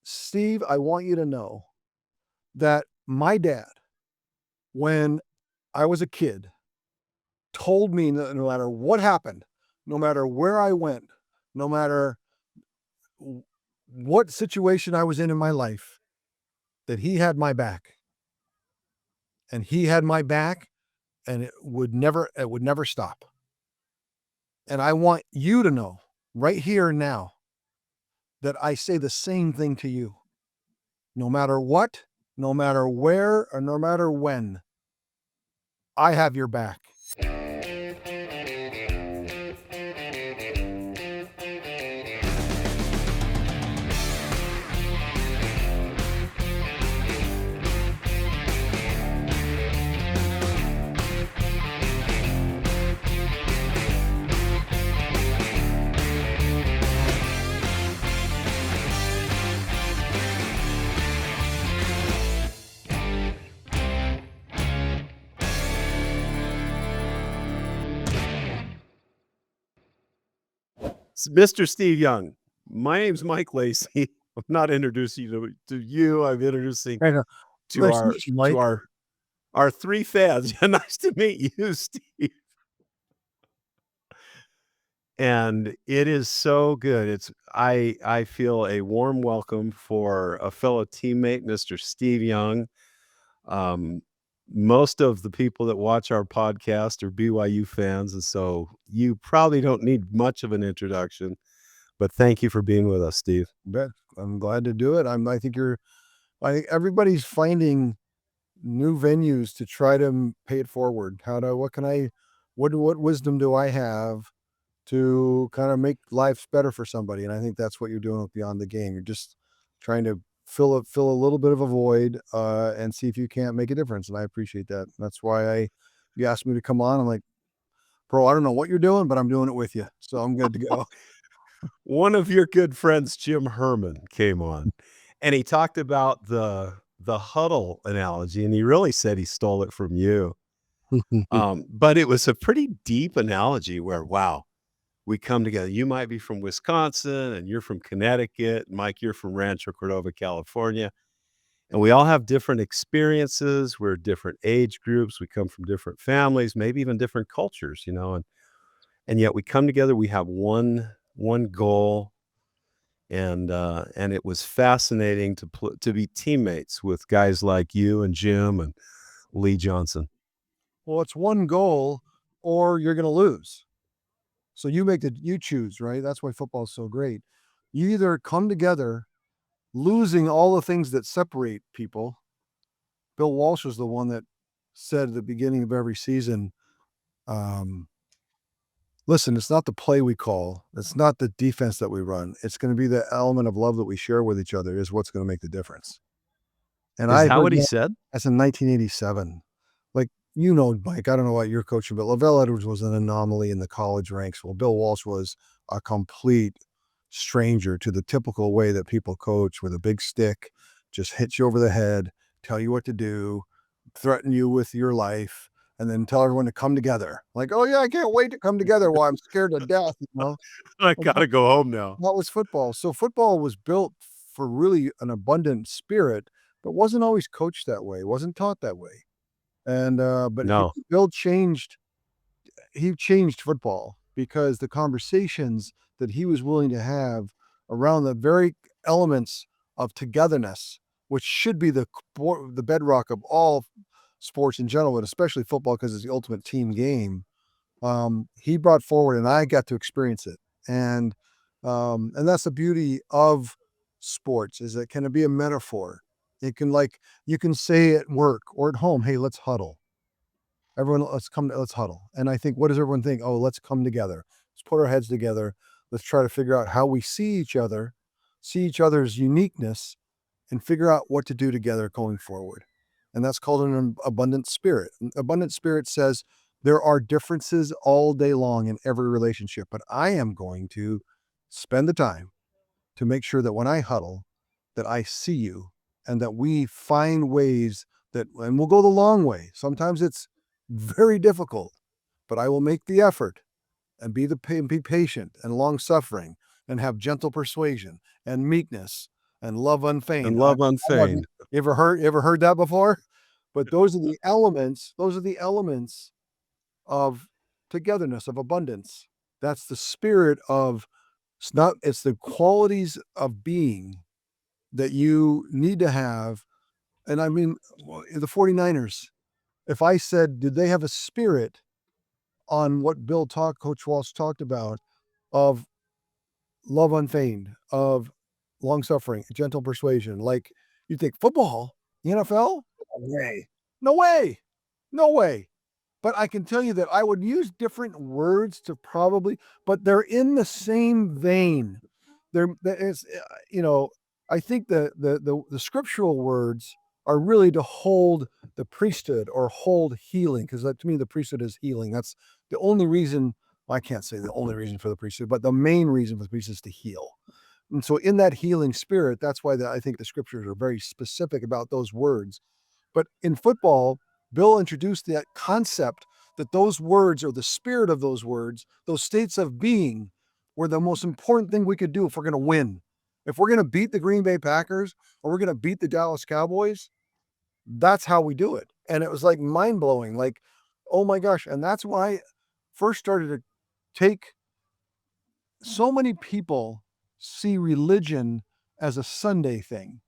Steve, I want you to know that my dad, when I was a kid, told me that no matter what happened, no matter where I went, no matter what situation I was in my life, that he had my back. And he had my back, and it would never stop. And I want you to know right here and now that I say the same thing to you. No matter what, no matter where, or no matter when, I have your back. Mr. Steve Young, my name's Mike Lacey. I'm not introducing you to you. I'm introducing I know. to Nice to our meet you, to Mike. our 3 fans. Yeah, nice to meet you, Steve. And it is so good. I feel a warm welcome for a fellow teammate, Mr. Steve Young. Um, Most of the people that watch our podcast are BYU fans, and so you probably don't need much of an introduction, but thank you for being with us, Steve. Bet. I'm glad to do it. I think everybody's finding new venues to try to pay it forward. What wisdom do I have to kind of make life better for somebody? And I think that's what you're doing with Beyond the Game. You're just trying to fill a little bit of a void, and see if you can't make a difference. And I appreciate that. That's why you asked me to come on. I'm like, bro, I don't know what you're doing, but I'm doing it with you. So I'm good to go. One of your good friends, Jim Herman, came on, and he talked about the Huddle analogy, and he really said he stole it from you. But it was a pretty deep analogy where, wow, we come together. You might be from Wisconsin, and you're from Connecticut. Mike, you're from Rancho Cordova, California. And we all have different experiences. We're different age groups. We come from different families, maybe even different cultures, and yet we come together. We have one goal, and it was fascinating to be teammates with guys like you and Jim and Lee Johnson. Well, it's one goal or you're going to lose. So you choose, right? That's why football is so great. You either come together losing all the things that separate people. Bill Walsh was the one that said at the beginning of every season, listen, it's not the play we call. It's not the defense that we run. It's going to be the element of love that we share with each other is what's going to make the difference. And Is I that heard what he said? that's in 1987. Like, Mike, I don't know what you're coaching, but LaVell Edwards was an anomaly in the college ranks. Well, Bill Walsh was a complete stranger to the typical way that people coach with a big stick, just hit you over the head, tell you what to do, threaten you with your life, and then tell everyone to come together. Like, oh yeah, I can't wait to come together while I'm scared to death. I Well, gotta go home now. that was football. So football was built for really an abundant spirit, but wasn't always coached that way, wasn't taught that way. And but No. Bill he changed football because the conversations that he was willing to have around the very elements of togetherness, which should be the bedrock of all sports in general, but especially football because it's the ultimate team game. He brought forward, and I got to experience it. And that's the beauty of sports is it can be a metaphor. It can you can say at work or at home, hey, let's huddle. Everyone, let's huddle. And I think, what does everyone think? Oh, let's come together. Let's put our heads together. Let's try to figure out how we see each other, see each other's uniqueness, and figure out what to do together going forward. And that's called an abundant spirit. An abundant spirit says there are differences all day long in every relationship, but I am going to spend the time to make sure that when I huddle, that I see you and that we find ways and we'll go the long way. Sometimes it's very difficult, but I will make the effort and be patient and long suffering and have gentle persuasion and meekness and love unfeigned. And love I don't know, unfeigned. you ever heard that before? But those are the elements of togetherness, of abundance. That's the spirit of it's the qualities of being that you need to have. And I mean, the 49ers, if I said, did they have a spirit on what Coach Walsh talked about of love unfeigned, of long suffering, gentle persuasion? Like, you think football, the NFL? No way. No way. No way. But I can tell you that I would use different words to probably, but they're in the same vein. It's, I think the scriptural words are really to hold the priesthood or hold healing, because to me the priesthood is healing. That's the only reason. Well, I can't say the only reason for the priesthood, but the main reason for the priesthood is to heal. And so in that healing spirit, that's why I think the scriptures are very specific about those words. But in football, Bill introduced that concept that those words, or the spirit of those words, those states of being, were the most important thing we could do if we're going to win. If we're going to beat the Green Bay Packers or we're going to beat the Dallas Cowboys, that's how we do it. And it was like mind blowing, like, oh my gosh. And that's why I first started to take, so many people see religion as a Sunday thing,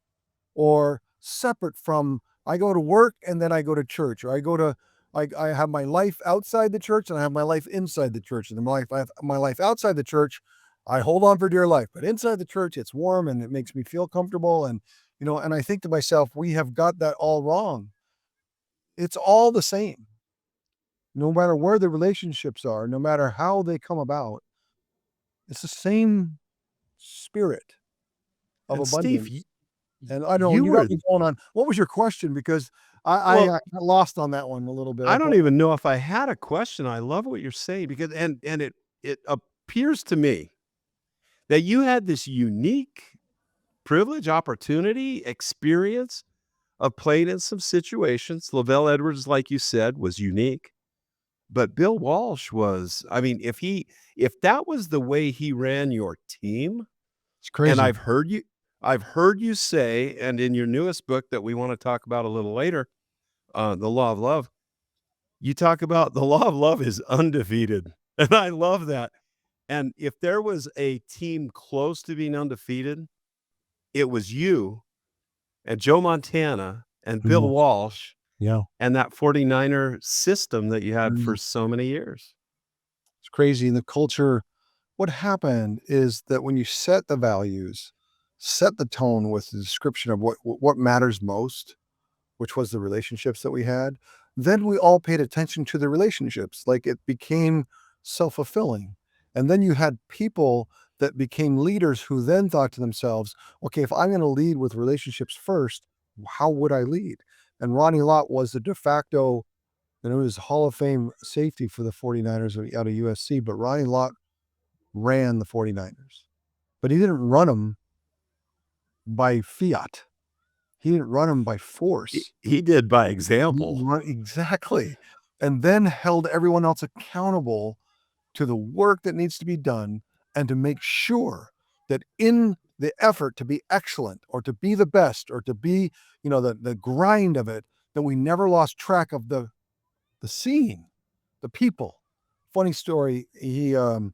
or separate from, I go to work and then I go to church, or I have my life outside the church and I have my life inside the church. And my life outside the church, I hold on for dear life, but inside the church, it's warm and it makes me feel comfortable. And, and I think to myself, we have got that all wrong. It's all the same. No matter where the relationships are, no matter how they come about, it's the same spirit of And Steve, abundance. And I don't, you you got were me going on. What was your question? Because I well, got lost on that one a little bit. I don't even know if I had a question. I love what you're saying, because it appears to me that you had this unique privilege, opportunity, experience of playing in some situations. LaVell Edwards, like you said, was unique. But Bill Walsh was, I mean, if that was the way he ran your team, It's and crazy. I've heard you say, and in your newest book that we want to talk about a little later, The Law of Love, you talk about the law of love is undefeated. And I love that. And if there was a team close to being undefeated, it was you and Joe Montana and Bill Mhm. Walsh Yeah. and that 49er system that you had for so many years. It's crazy. And the culture, what happened is that when you set the values, set the tone with the description of what matters most, which was the relationships that we had, then we all paid attention to the relationships. Like, it became self-fulfilling. And then you had people that became leaders who then thought to themselves, okay, if I'm going to lead with relationships first, how would I lead? And Ronnie Lott was the de facto, and it was Hall of Fame safety for the 49ers out of USC, but Ronnie Lott ran the 49ers. But he didn't run them by fiat. He didn't run them by force. He did by example. Right, exactly. And then held everyone else accountable to the work that needs to be done, and to make sure that in the effort to be excellent, or to be the best, or to be, the grind of it, that we never lost track of the scene, the people. Funny story, when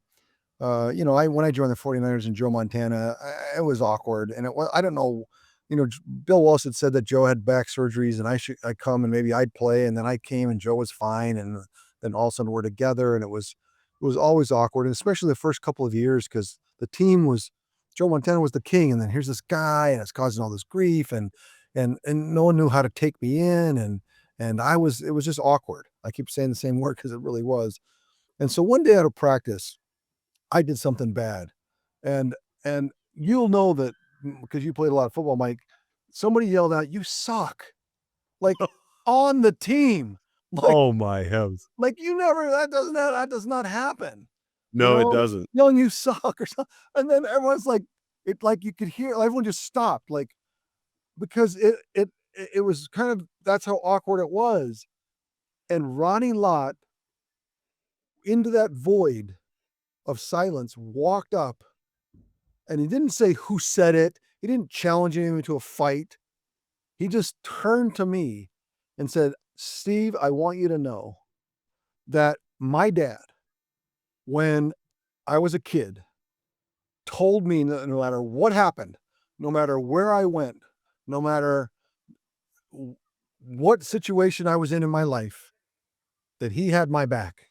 I joined the 49ers and Joe Montana, it was awkward. And I don't know, Bill Walsh had said that Joe had back surgeries and I'd come and maybe I'd play. And then I came and Joe was fine. And then all of a sudden we're together, and it was always awkward. And especially the first couple of years, because the team was, Joe Montana was the king. And then here's this guy, and it's causing all this grief, and no one knew how to take me in. And it was just awkward. I keep saying the same word because it really was. And so one day out of practice, I did something bad. And you'll know that, because you played a lot of football, Mike. Somebody yelled out, "You suck!" Like, on the team. Like, Oh my heavens. that does not happen. No, it doesn't. Yelling, "You suck," or something. And then everyone's like, you could hear, everyone just stopped, like, because it was kind of, that's how awkward it was. And Ronnie Lott, into that void of silence, walked up, and he didn't say who said it. He didn't challenge anyone to a fight. He just turned to me and said, "Steve, I want you to know that my dad, when I was a kid, told me no matter what happened, no matter where I went, no matter what situation I was in my life, that he had my back.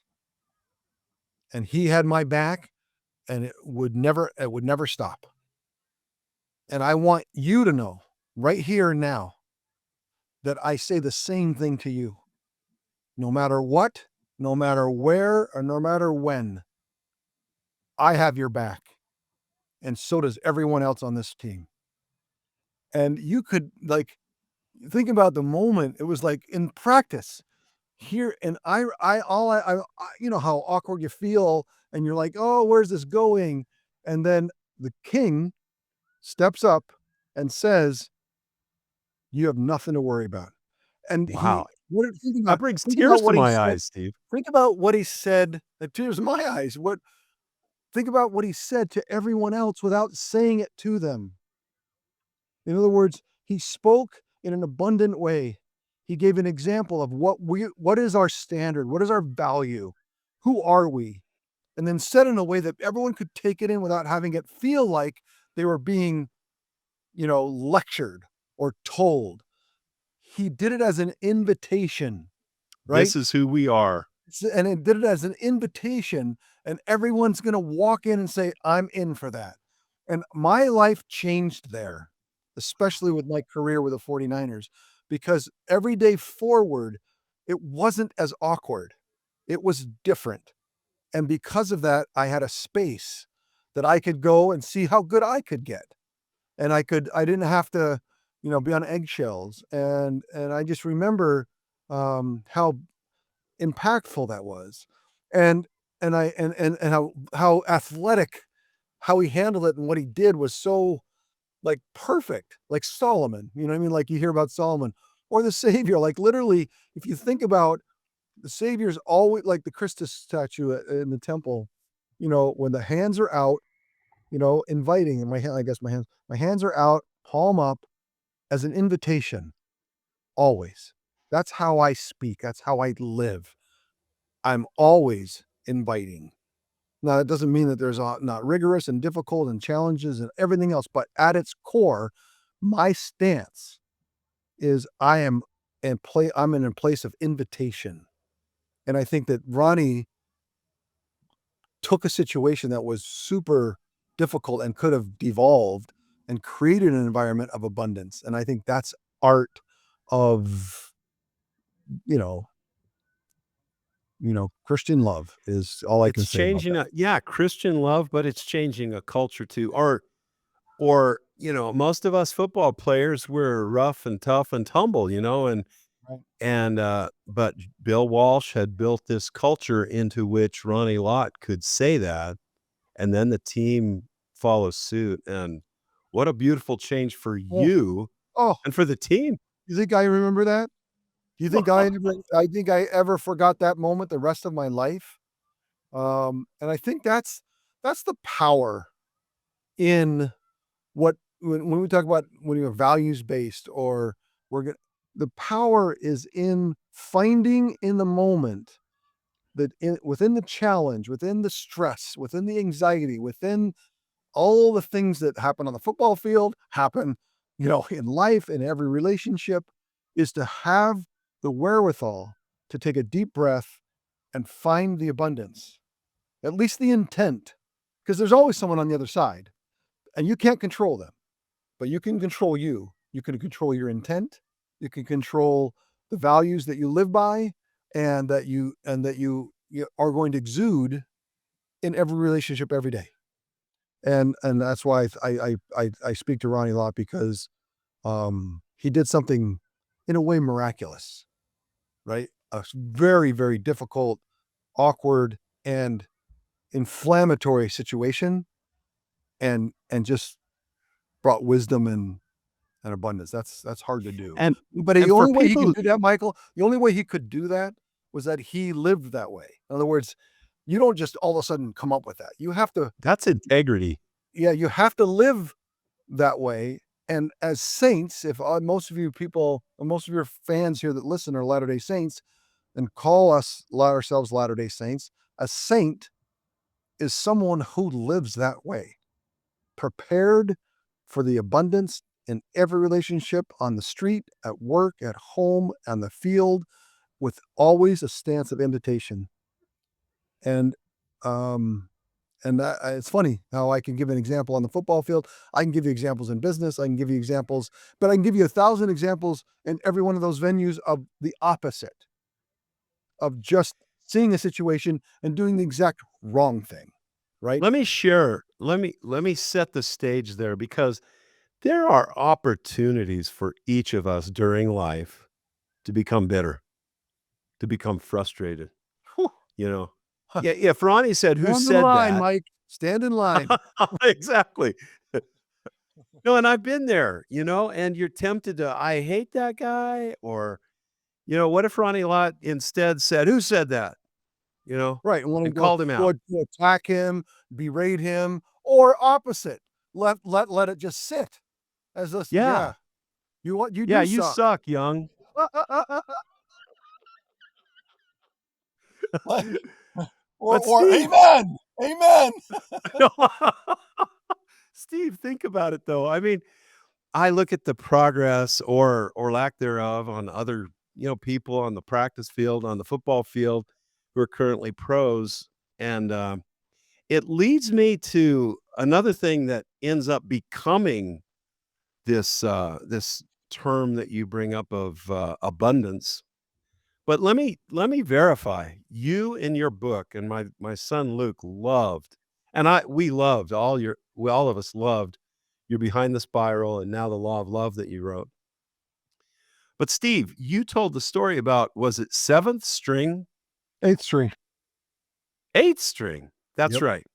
And he had my back, and it would never stop. And I want you to know right here and now that I say the same thing to you. No matter what, no matter where, or no matter when, I have your back. And so does everyone else on this team." And you could think about the moment. It was like in practice here. And you know how awkward you feel and you're like, "Oh, where's this going?" And then the king steps up and says, "You have nothing to worry about." And Wow. think That about brings tears to what he my said. eyes, Steve. Think about what he said. The tears in my eyes. Think about what he said to everyone else without saying it to them. In other words, he spoke in an abundant way. He gave an example of what is our standard, what is our value, who are we, and then said in a way that everyone could take it in without having it feel like they were being, lectured or told. He did it as an invitation, right? This is who we are. And it did it as an invitation, and everyone's going to walk in and say, "I'm in for that." And my life changed there, especially with my career with the 49ers, because every day forward, it wasn't as awkward. It was different. And because of that, I had a space that I could go and see how good I could get. And I didn't have to, be on eggshells. And I just remember how impactful that was. And and how athletic, how he handled it and what he did was so like perfect, like Solomon, you know what I mean? Like you hear about Solomon or the Savior. Like literally, if you think about the Savior's always like the Christus statue in the temple, when the hands are out, inviting, and my hand, I guess my hands are out, palm up as an invitation, always. That's how I speak. That's how I live. I'm always inviting. Now, that doesn't mean that there's not rigorous and difficult and challenges and everything else, but at its core, my stance is I'm in a place of invitation. And I think that Ronnie took a situation that was super difficult and could have devolved and created an environment of abundance. And I think that's art of, you know, Christian love is all I can It's say about changing that. Christian love, but it's changing a culture too. Or, most of us football players, we're rough and tough and tumble, and Right. but Bill Walsh had built this culture into which Ronnie Lott could say that, and then the team follows suit. And what a beautiful change for Oh, you oh, and for the team. you think I remember that? Do you think I ever forgot that moment the rest of my life? And I think that's the power in when we talk about when you're values based or the power is in finding in the moment that within the challenge, within the stress, within the anxiety, within all the things that happen on the football field, happen, in life, in every relationship, is to have the wherewithal to take a deep breath and find the abundance, at least the intent, because there's always someone on the other side and you can't control them, but you can control you. You can control your intent. You can control the values that you live by and that you are going to exude in every relationship every day. And that's why I speak to Ronnie Lott because he did something in a way miraculous, right? A very, very difficult, awkward, and inflammatory situation, and just brought wisdom and abundance. That's hard to do. And But the and for only way he people could who do that, Michael, the only way he could do that was that he lived that way. In other words, you don't just all of a sudden come up with that. You have to, that's integrity. yeah, you have to live that way. And as saints, if most of you people, most of your fans here that listen are Latter-day Saints and call ourselves Latter-day Saints, a saint is someone who lives that way, prepared for the abundance in every relationship, on the street, at work, at home, on the field, with always a stance of invitation. And it's funny how I can give an example on the football field. I can give you examples in business. I can give you examples, but I can give you 1,000 examples in every one of those venues of the opposite, of just seeing a situation and doing the exact wrong thing, right? Let me set the stage there, because there are opportunities for each of us during life to become bitter, to become frustrated, Whew. you know? Yeah, if Ronnie said, "Who Stand in said line, that?" Mike. Stand in line. Exactly. No, and I've been there, and you're tempted to, "I hate that guy," or, what if Ronnie Lott instead said, "Who said that?" Right, and want to And called him out. go attack him, berate him, or opposite, let it just sit as this. Yeah. Yeah, you Yeah, do you suck. suck, young. Like, But or Steve amen, amen. Steve, think about it though. I mean, I look at the progress or lack thereof on other, people on the practice field, on the football field, who are currently pros, and it leads me to another thing that ends up becoming this term that you bring up of abundance. But let me verify. You in your book, and my son Luke loved, and we loved all of us loved your Behind the Spiral and Now the Law of Love that you wrote. But Steve, you told the story about, was it 7th string, 8th string. 8th string? That's Yep. right.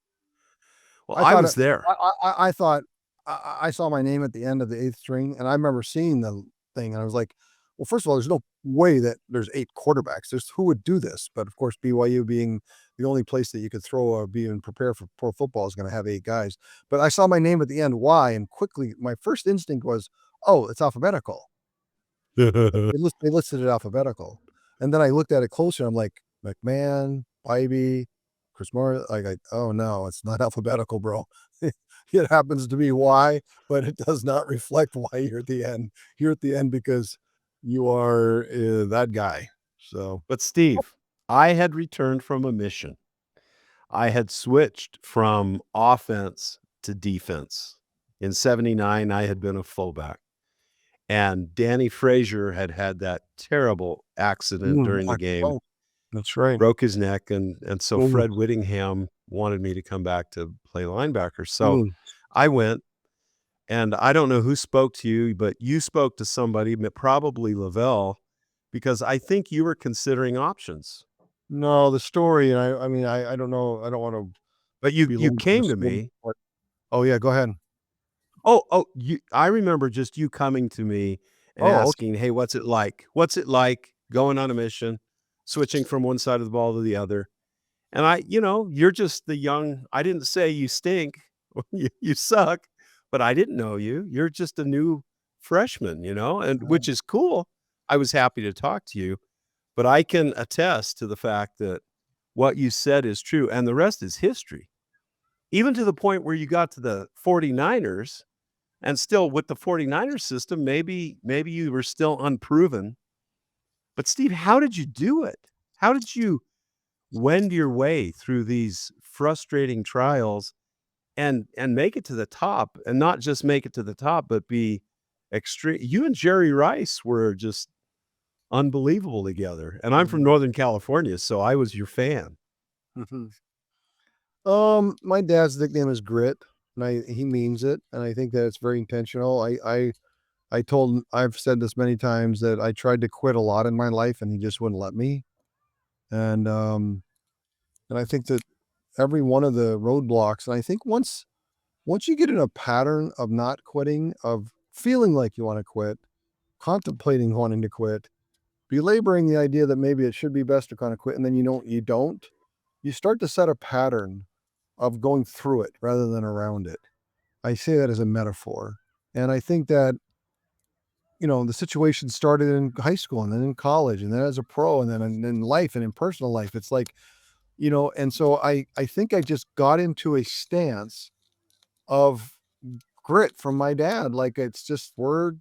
Well, I I thought was there. I thought I saw my name at the end of the 8th string, and I remember seeing the thing, and I was like, well, first of all, there's no way that there's 8 quarterbacks. Who would do this? But of course, BYU being the only place that you could throw or be and prepare for pro football is going to have 8 guys. But I saw my name at the end. Why? And quickly, my first instinct was, oh, it's alphabetical. They listed it alphabetical, and then I looked at it closer. I'm like, McMahon, Bybee, Chris Moore. Oh no, it's not alphabetical, bro. It happens to be Y, but it does not reflect why you're at the end. You're at the end because you are that guy. So But Steve, I had returned from a mission. I had switched from offense to defense. In '79, I had been a fullback, and Danny Frazier had had that terrible accident during the game, oh, that's right. broke his neck, and so Mm, Fred Whittingham wanted me to come back to play linebacker. So mm. I went, and I don't know who spoke to you, but you spoke to somebody, probably LaVell, because I think you were considering options. No, the story, and I mean, I don't know. I don't want to But you belong to the came to story. me. Oh yeah, go ahead. I remember just you coming to me and Oh, okay. asking, "Hey, what's it like? What's it like going on a mission, switching from one side of the ball to the other?" And you're just the young. I didn't say you stink or you suck, but I didn't know you. You're just a new freshman, and which is cool. I was happy to talk to you, but I can attest to the fact that what you said is true, and the rest is history. Even to the point where you got to the 49ers, and still with the 49ers system, maybe you were still unproven. But Steve, how did you do it? How did you wend your way through these frustrating trials and make it to the top, and not just make it to the top, but be extreme? You and Jerry Rice were just unbelievable together. And I'm from Northern California, so I was your fan. Mhm. My dad's nickname is Grit, and he means it, and I think that it's very intentional. I've said this many times that I tried to quit a lot in my life, and he just wouldn't let me. And and I think that every one of the roadblocks, and I think once you get in a pattern of not quitting, of feeling like you want to quit, contemplating wanting to quit, belaboring the idea that maybe it should be best to kind of quit, and then you don't, you start to set a pattern of going through it rather than around it. I say that as a metaphor. And I think that, the situation started in high school and then in college and then as a pro and then in life and in personal life. It's like, and so I think I just got into a stance of grit from my dad. Like, it's just, we're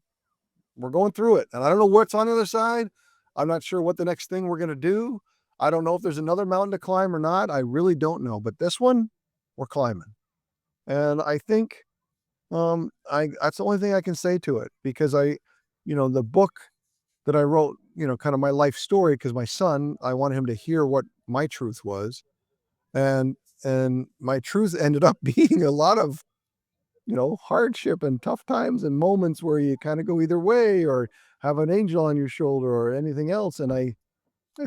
going through it. And I don't know what's on the other side. I'm not sure what the next thing we're going to do. I don't know if there's another mountain to climb or not. I really don't know, but this one we're climbing. And I think, that's the only thing I can say to it, because the book that I wrote, kind of my life story, because my son, I wanted him to hear what my truth was. And, my truth ended up being a lot of, hardship and tough times and moments where you kind of go either way or have an angel on your shoulder or anything else. And I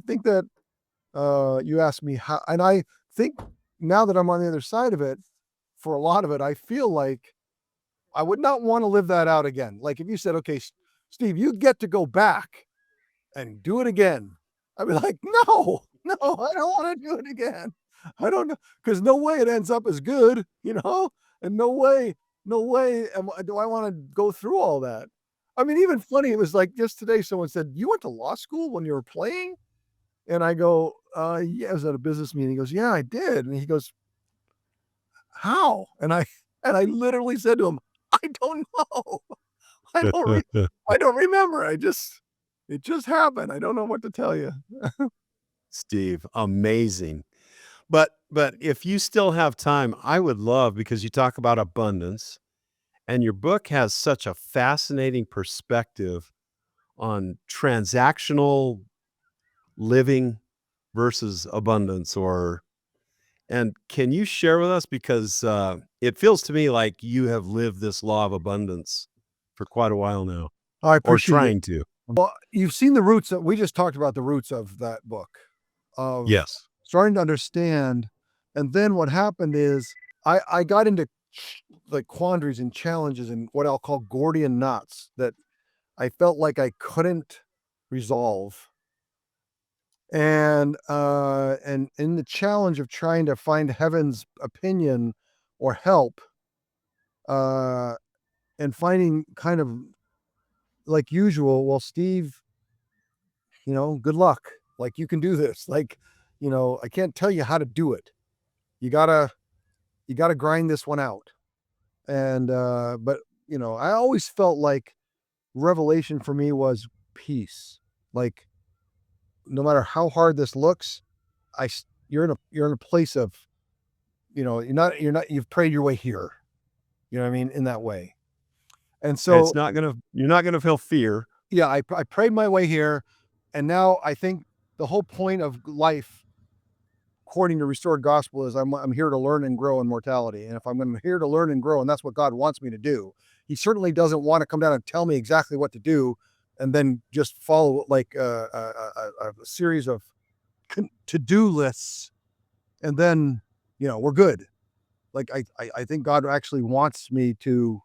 think that, you asked me how, and I think now that I'm on the other side of it, for a lot of it, I feel like I would not want to live that out again. Like, if you said, okay, Steve, you get to go back and do it again, I'd be like, no, I don't want to do it again. I don't know. Cause no way it ends up as good, and no way do I want to go through all that. I mean, even funny, it was like just today, someone said, you went to law school when you were playing? And I go, yeah, I was at a business meeting. He goes, yeah, I did. And he goes, how? And I literally said to him, I don't know. I don't I don't remember. It just happened. I don't know what to tell you. Steve, amazing. But if you still have time, I would love, because you talk about abundance and your book has such a fascinating perspective on transactional living versus abundance, and can you share with us, because it feels to me like you have lived this law of abundance for quite a while now, I or appreciate it. trying to. Well, you've seen the roots we just talked about the roots of that book, of Yes. starting to understand. And then what happened is I got into like quandaries and challenges and what I'll call Gordian knots that I felt like I couldn't resolve. And in the challenge of trying to find heaven's opinion or help, uh, and finding kind of like usual, well, Steve, good luck. Like, you can do this. Like, I can't tell you how to do it. You gotta grind this one out. And, but, I always felt like revelation for me was peace. Like, no matter how hard this looks, you're in a place of, you've prayed your way here. You know what I mean? In that way. And And it's so, not gonna you're not gonna feel fear. yeah, I prayed my way here. And now I think the whole point of life, according to restored gospel, is I'm here to learn and grow in mortality. And if I'm here to learn and grow, and that's what God wants me to do, he certainly doesn't want to come down and tell me exactly what to do and then just follow like a series of to-do lists. And then, we're good. Like, I think God actually wants me to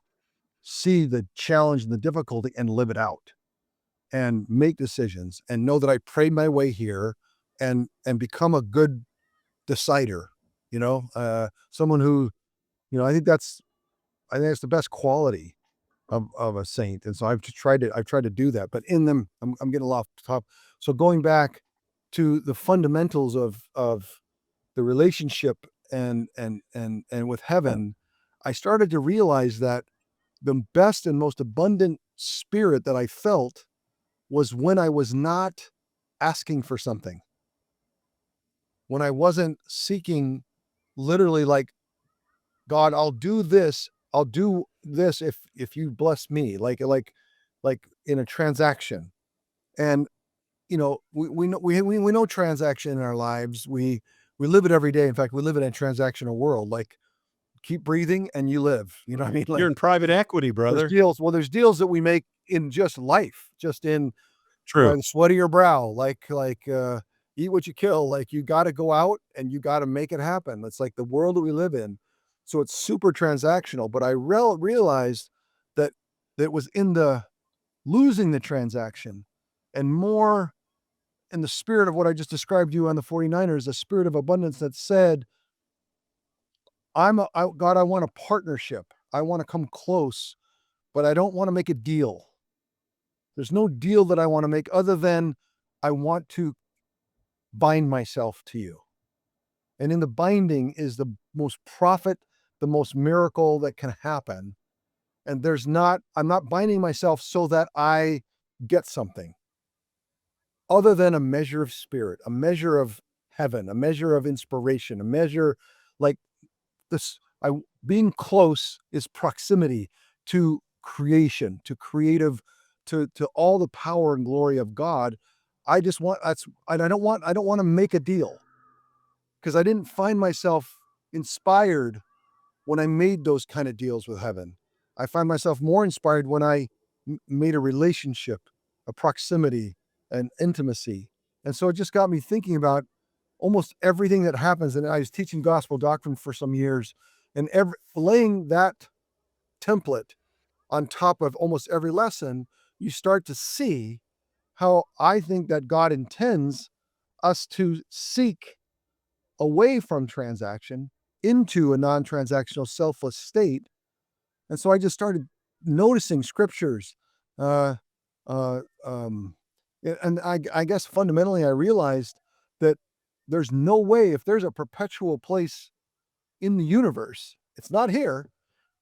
see the challenge and the difficulty and live it out and make decisions and know that I prayed my way here and become a good decider, someone who, I think that's the best quality of a saint. And so I've tried to do that, but in them, I'm getting a lot off the top. So going back to the fundamentals of the relationship and with heaven, I started to realize that the best and most abundant spirit that I felt was when I was not asking for something, when I wasn't seeking, literally, like, God, I'll do this. I'll do this if you bless me, like in a transaction. And we know transaction in our lives. We live it every day. In fact, we live in a transactional world. Like, keep breathing and you live. You know what I mean? You're Like, in private equity, there's brother. deals. Well, there's deals that we make in just life, just in by True. the sweat of your brow. Like eat what you kill. Like, you got to go out and you got to make it happen. That's like the world that we live in. So it's super transactional. But I realized that that was in the losing the transaction and more in the spirit of what I just described to you on the 49ers, a spirit of abundance that said, God, I want a partnership. I want to come close but I don't want to make a deal. There's no deal that I want to make other than I want to bind myself to you. And in the binding is the most profit, the most miracle that can happen. And I'm not binding myself so that I get something other than a measure of spirit, a measure of heaven, a measure of inspiration, a measure like this. Being close is proximity to creation, to creative, to all the power and glory of God. I just want I don't want to make a deal because I didn't find myself inspired when I made those kind of deals with heaven. I find myself more inspired when I made a relationship, a proximity, an intimacy. And so it just got me thinking about almost everything that happens. And I was teaching gospel doctrine for some years, and laying that template on top of almost every lesson, you start to see how I think that God intends us to seek away from transaction into a non-transactional selfless state. And so I just started noticing scriptures. Uh, uh, um, and I guess fundamentally I realized that there's no way, if there's a perpetual place in the universe, it's not here.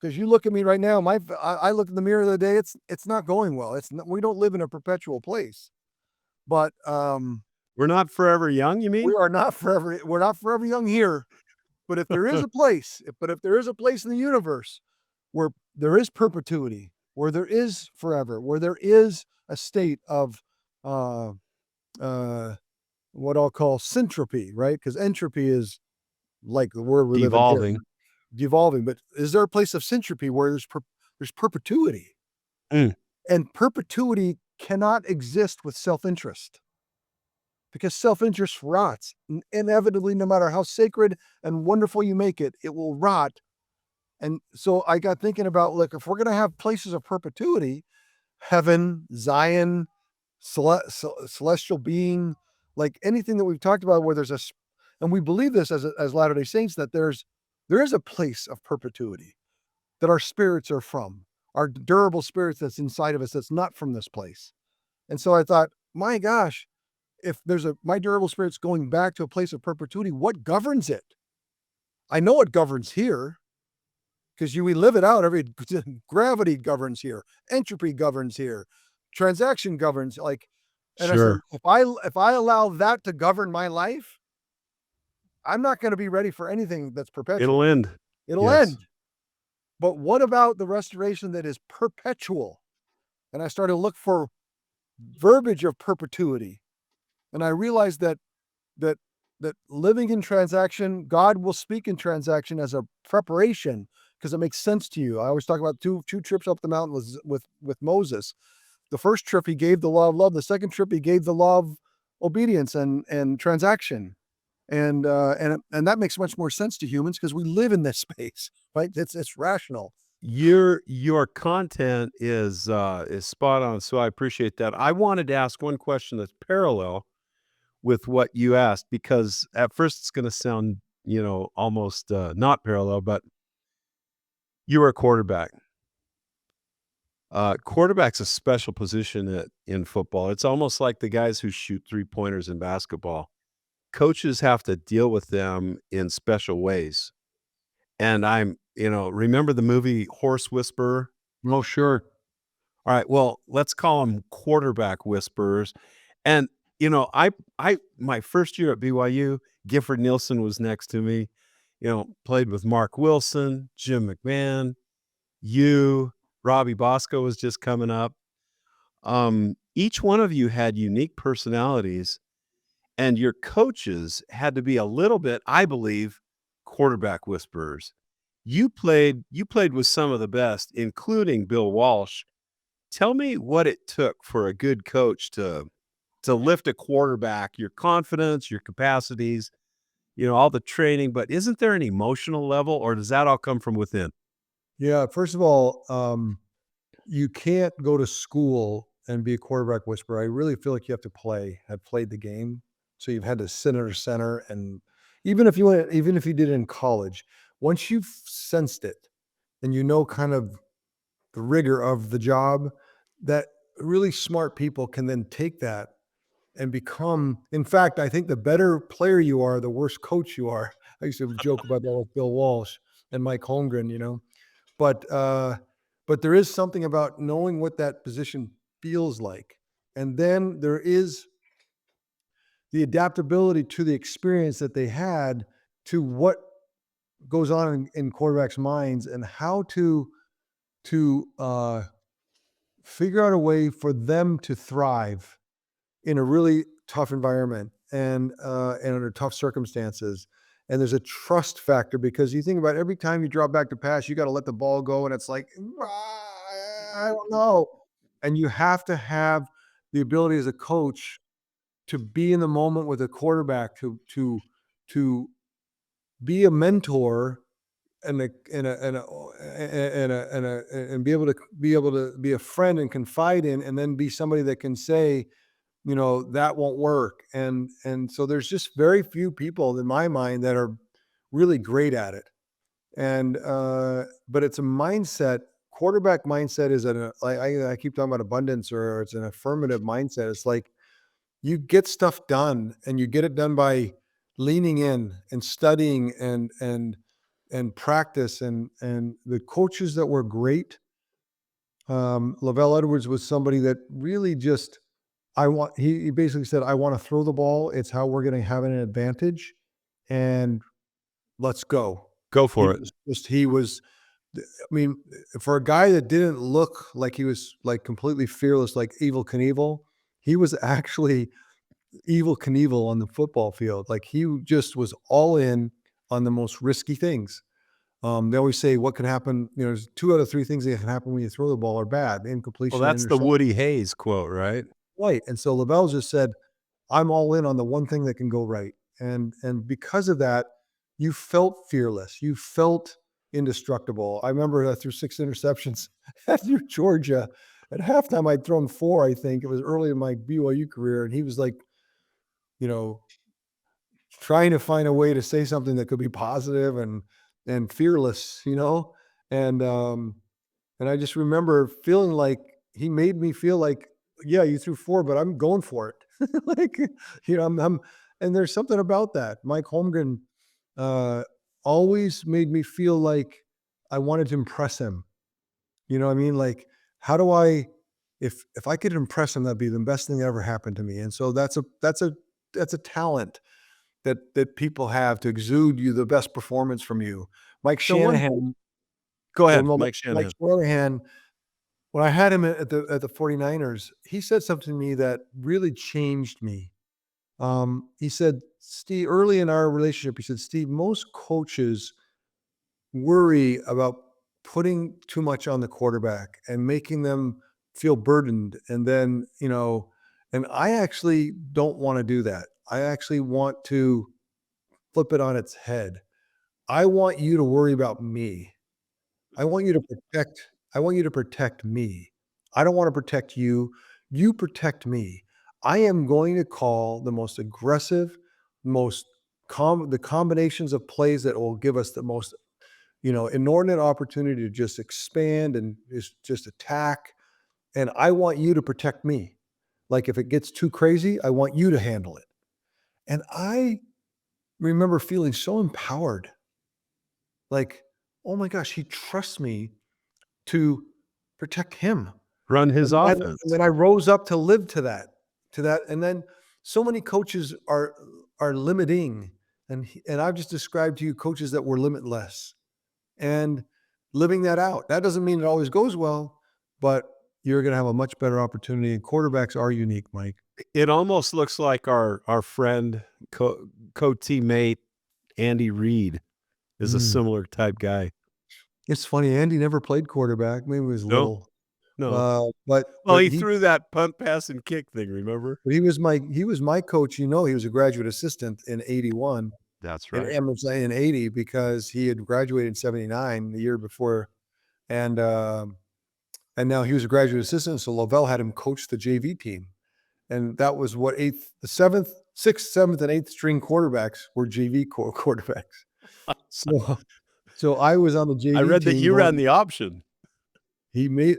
Because you look at me right now, I look in the mirror the other day, it's not going well. We don't live in a perpetual place. But We're not forever young, you mean? we're not forever young here. But if there is a place in the universe where there is perpetuity, where there is forever, where there is a state of uh, uh, what I'll call syntropy, right? Because entropy is like the word we live in here, Devolving. devolving. But is there a place of syntropy where there's perpetuity? Mm. And perpetuity cannot exist with self-interest, because self-interest rots. Inevitably, no matter how sacred and wonderful you make it, it will rot. And so I got thinking about, like, if we're going to have places of perpetuity, heaven, Zion, celestial being, like anything that we've talked about, where and we believe this as Latter-day Saints, that there is a place of perpetuity that our spirits are from, our durable spirits that's inside of us that's not from this place. And so I thought, my gosh, if my durable spirit's going back to a place of perpetuity, what governs it? I know it governs here, because we live it out. Gravity governs here, entropy governs here, transaction governs. And I said, Sure. if I allow that to govern my life, I'm not going to be ready for anything that's perpetual. It'll end. It'll Yes. end. But what about the restoration that is perpetual? And I started to look for verbiage of perpetuity, and I realized that that living in transaction, God will speak in transaction as a preparation, because it makes sense to you. I always talk about two trips up the mountain with Moses. The first trip he gave the law of love. The second trip he gave the law of obedience and transaction. And that makes much more sense to humans because we live in this space, right? It's rational. Your content is spot on, so I appreciate that. I wanted to ask one question that's parallel with what you asked, because at first it's gonna sound, almost, not parallel, but you were a quarterback. Quarterback's a special position in football. It's almost like the guys who shoot three-pointers in basketball. Coaches have to deal with them in special ways. And remember the movie Horse Whisperer? Oh, sure. All right, well, let's call them quarterback whisperers. And, my first year at BYU, Gifford Nielsen was next to me, played with Mark Wilson, Jim McMahon, Robbie Bosco was just coming up. Each one of you had unique personalities, and your coaches had to be a little bit, I believe, quarterback whisperers. You played with some of the best, including Bill Walsh. Tell me what it took for a good coach to lift a quarterback, your confidence, your capacities, all the training, but isn't there an emotional level, or does that all come from within? Yeah. First of all, you can't go to school and be a quarterback whisperer. I really feel like you have to have played the game. So you've had to sit under center, and even if you did it in college, once you've sensed it and kind of rigor of the job, that really smart people can then take that and become, in fact, I think the better player you are, the worse coach you are. I used to joke about that with Bill Walsh and Mike Holmgren, you know, but there is something about knowing what that position feels like. And then there is the adaptability to the experience that they had to what goes on in quarterbacks' minds and how to figure out a way for them to thrive in a really tough environment and under tough circumstances. And there's a trust factor because you think about every time you drop back to pass, you got to let the ball go, and it's like, I don't know. And you have to have the ability as a coach to be in the moment with a quarterback, to be a mentor and be able to be a friend and confide in, and then be somebody that can say, you know, that won't work. And so there's just very few people in my mind that are really great at it. And but it's a mindset. Quarterback mindset is I keep talking about abundance, or it's an affirmative mindset. It's like you get stuff done, and you get it done by leaning in and studying and practice. And the coaches that were great, LaVell Edwards was somebody that really just, he basically said, I want to throw the ball. It's how we're going to have an advantage, and let's go. Go for it. He was, I mean, for a guy that didn't look like he was like completely fearless, like Evel Knievel, he was actually Evel Knievel on the football field. Like he just was all in on the most risky things. They always say what can happen, you know, there's 2 out of 3 things that can happen when you throw the ball are bad: Well, incompletion, that's the interception. Woody Hayes quote, right? Right. And so LaVell just said, I'm all in on the one thing that can go right. And because of that, you felt fearless. You felt indestructible. I remember I threw 6 interceptions through Georgia. At halftime, I'd thrown 4, I think. It was early in my BYU career. And he was like, you know, trying to find a way to say something that could be positive and fearless, you know? And I just remember feeling like he made me feel like, yeah, you threw 4, but I'm going for it. Like, you know, and there's something about that. Mike Holmgren always made me feel like I wanted to impress him. You know what I mean? Like, how do if I could impress him, that'd be the best thing that ever happened to me. And so that's a talent that people have to exude you the best performance from you. Mike So one Shanahan, Go ahead, well, Mike Mike Shanahan. Shanahan, when I had him at the 49ers, he said something to me that really changed me. He said, Steve, early in our relationship, he said, Steve, most coaches worry about putting too much on the quarterback and making them feel burdened. And then, you know, and I actually don't want to do that. I actually want to flip it on its head. I want you to worry about me. I want you to protect me. I don't want to protect you. You protect me. I am going to call the most aggressive, most the combinations of plays that will give us the most, you know, inordinate opportunity to just expand and just attack. And I want you to protect me. Like if it gets too crazy, I want you to handle it. And I remember feeling so empowered. Like, oh my gosh, he trusts me to protect him. Run his And offense. then I rose up to live to that. And then so many coaches are limiting, and I've just described to you coaches that were limitless and living that out. That doesn't mean it always goes well, but you're going to have a much better opportunity. And quarterbacks are unique, Mike. It almost looks like our friend, co-teammate, Andy Reid is a Mm. similar type guy. It's funny. Andy never played quarterback. Maybe he was No, little, no. but Well, but he he threw that punt, pass, and kick thing, remember? but he was my coach. You know, he was a graduate assistant in '81. That's And right. I'm saying in '80 because he had graduated in '79, the year before, and and now he was a graduate assistant. So LaVell had him coach the JV team, and that was what the sixth, seventh, and eighth string quarterbacks were JV quarterbacks. So I was on the I JV read that team you ran going. the option. he made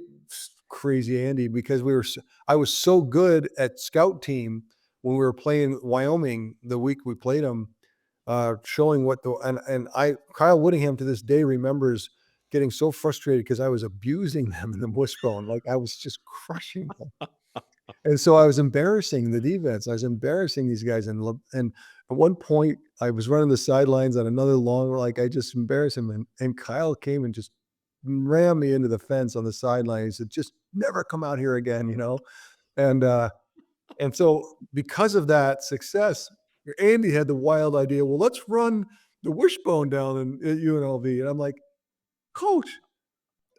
crazy Andy because I was so good at scout team when we were playing Wyoming the week we played them, showing what the and I Kyle Whittingham to this day remembers getting so frustrated because I was abusing them in the wishbone, like I was just crushing them. And so I was embarrassing the defense. I was embarrassing these guys, and at one point I was running the sidelines on another long, like I just embarrassed him, and Kyle came and just ran me into the fence on the sideline. He said, "Just never come out here again," and and so because of that success, Andy had the wild idea. Well, let's run the wishbone down at UNLV, and I'm like, Coach,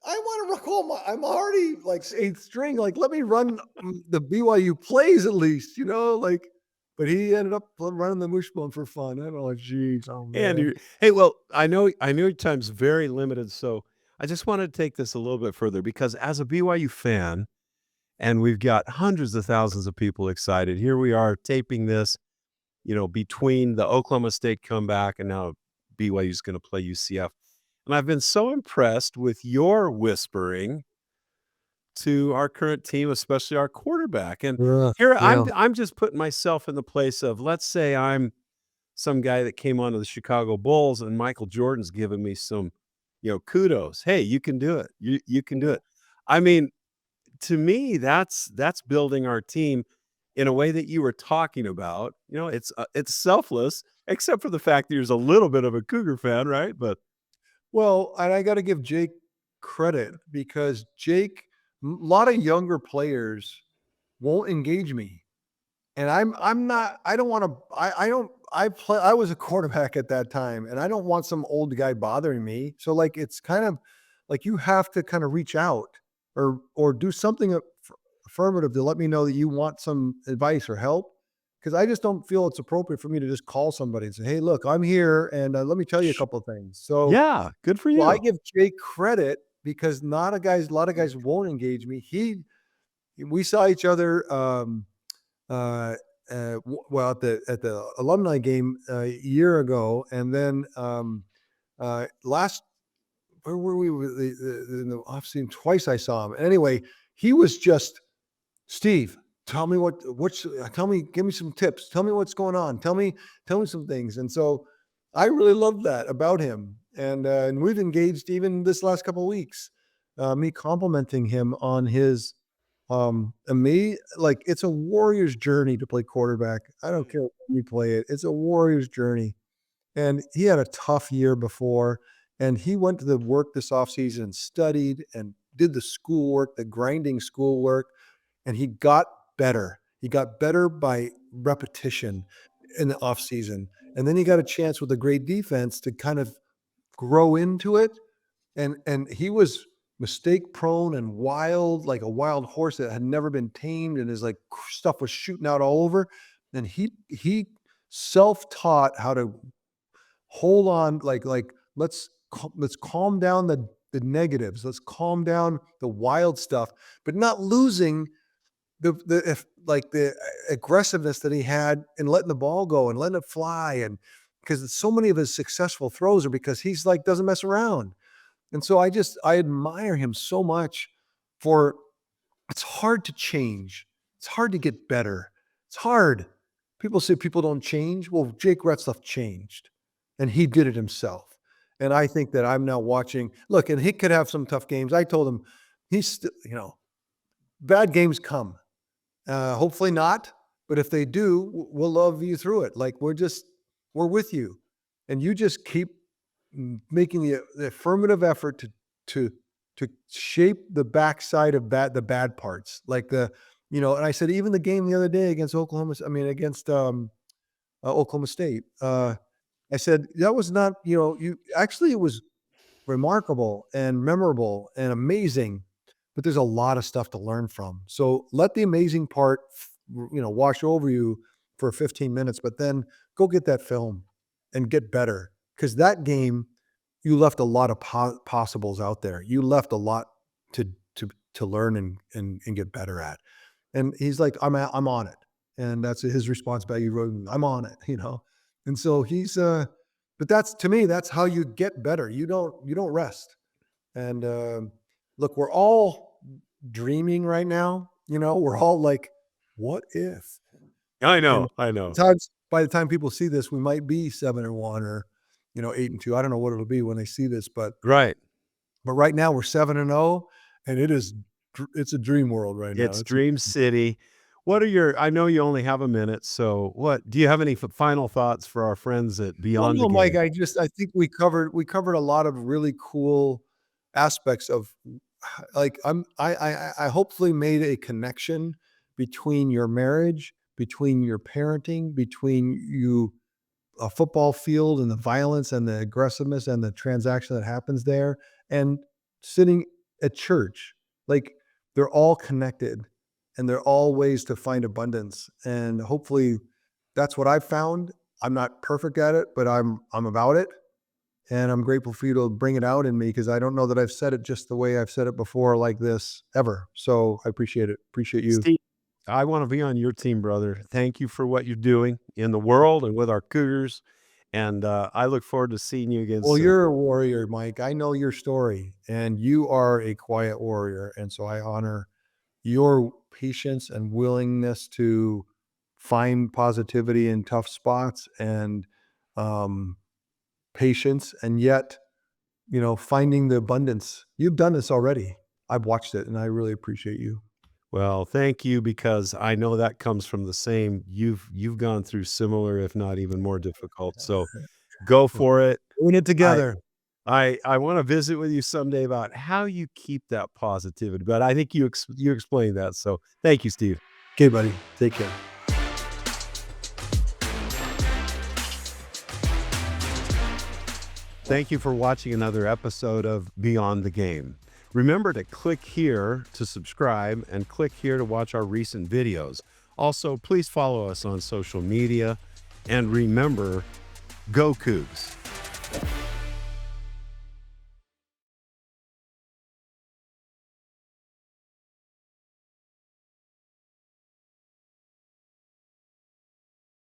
I want to recall I'm already like eighth string. Like, let me run the BYU plays at least, like, but he ended up running the wishbone for fun. I don't know. Like, geez, oh And man. you hey, well, I know your time's very limited, so I just wanted to take this a little bit further because as a BYU fan, and we've got hundreds of thousands of people excited. Here we are taping this, between the Oklahoma State comeback and now BYU's going to play UCF. And I've been so impressed with your whispering to our current team, especially our quarterback. And here I'm Yeah. I'm just putting myself in the place of, let's say I'm some guy that came onto the Chicago Bulls and Michael Jordan's giving me some, kudos. Hey, you can do it. You can do it. I mean, to me, that's building our team in a way that you were talking about. It's selfless, except for the fact that you're a little bit of a Cougar fan, right? But Well, and I got to give Jake credit because Jake, a lot of younger players won't engage me. And I'm not I don't wanna I don't I was a quarterback at that time, and I don't want some old guy bothering me. So, like, it's kind of like you have to kinda reach out or do something affirmative to let me know that you want some advice or help, because I just don't feel it's appropriate for me to just call somebody and say, "Hey, look, I'm here, and, let me tell you a sh couple of things." So, yeah, good for well, I you. give Jake credit because not a lot of guys won't engage me. We saw each other, uh, well, at the alumni game a year ago, and then last where were we with in the off season? Twice I saw him. Anyway, he was just Steve. Tell me tell me, give me some tips. Tell me what's going on. Tell me some things. And so I really love that about him. And we've engaged even this last couple of weeks, me complimenting him on his and me, like, it's a warrior's journey to play quarterback. I don't care when you play it. It's a warrior's journey. And he had a tough year before, and he went to the work this offseason and studied and did the schoolwork, the grinding schoolwork, and he got better. He got better by repetition in the offseason. And then he got a chance with a great defense to kind of grow into it, and he was mistake prone and wild, like a wild horse that had never been tamed, and his like stuff was shooting out all over. And he self-taught how to hold on, like let's calm down the negatives. Let's calm down the wild stuff, but not losing the if like the aggressiveness that he had in letting the ball go and letting it fly. And because so many of his successful throws are because he's like doesn't mess around. And so I admire him so much for it's hard to change. It's hard to get better. It's hard. People say people don't change. Well, Jake Retzlaff changed and he did it himself. And I think that I'm now watching. Look, and he could have some tough games. I told him he's still, bad games come. Hopefully not, but if they do, we'll love you through it. Like we're with you, and you just keep making the affirmative effort to to shape the backside of the bad parts, like And I said even the game the other day against against Oklahoma State. I said that was not you actually it was remarkable and memorable and amazing, but there's a lot of stuff to learn from. So let the amazing part, wash over you for 15 minutes, but then go get that film and get better. Because that game, you left a lot of possibles out there. You left a lot to to learn and get better at. And he's like, I'm on it, and that's his response back. He wrote, "I'm on it." And so but that's to me, that's how you get better. You don't rest. And look, we're all dreaming right now. We're all like, what if? I And know, I know. by the time people see this, we might be 7-1 or 8-2. I don't know what it'll be when they see this, but Right. right now we're 7-0, and it's a dream world right now. It's Dream City. What are your I know you only have a minute, so what do you have any final thoughts for our friends at Well, Beyond the no, Mike, Game? I think we covered a lot of really cool aspects of, like, I hopefully made a connection between your marriage, between your parenting, between a football field and the violence and the aggressiveness and the transaction that happens there, and sitting at church. Like, they're all connected, and they're all ways to find abundance. And hopefully that's what I've found. I'm not perfect at it, but I'm about it. And I'm grateful for you to bring it out in me, because I don't know that I've said it just the way I've said it before like this ever. So I appreciate it. Appreciate you. Steve, I wanna be on your team, brother. Thank you for what you're doing in the world and with our Cougars, and, I look forward to seeing you again Well, soon. you're a warrior, Mike. I know your story, and you are a quiet warrior. And so I honor your patience and willingness to find positivity in tough spots, and um, patience, and yet, finding the abundance. You've done this already. I've watched it, and I really appreciate you. Well, thank you, because I know that comes from the same you've gone through similar, if not even more difficult, so go for it. Doing it I together. I wanna visit with you someday about how you keep that positivity, but I think you explained that, so thank you, Steve. Okay, buddy. Take care. Thank you for watching another episode of Beyond the Game. Remember to click here to subscribe and click here to watch our recent videos. Also, please follow us on social media, and remember, go Cougs.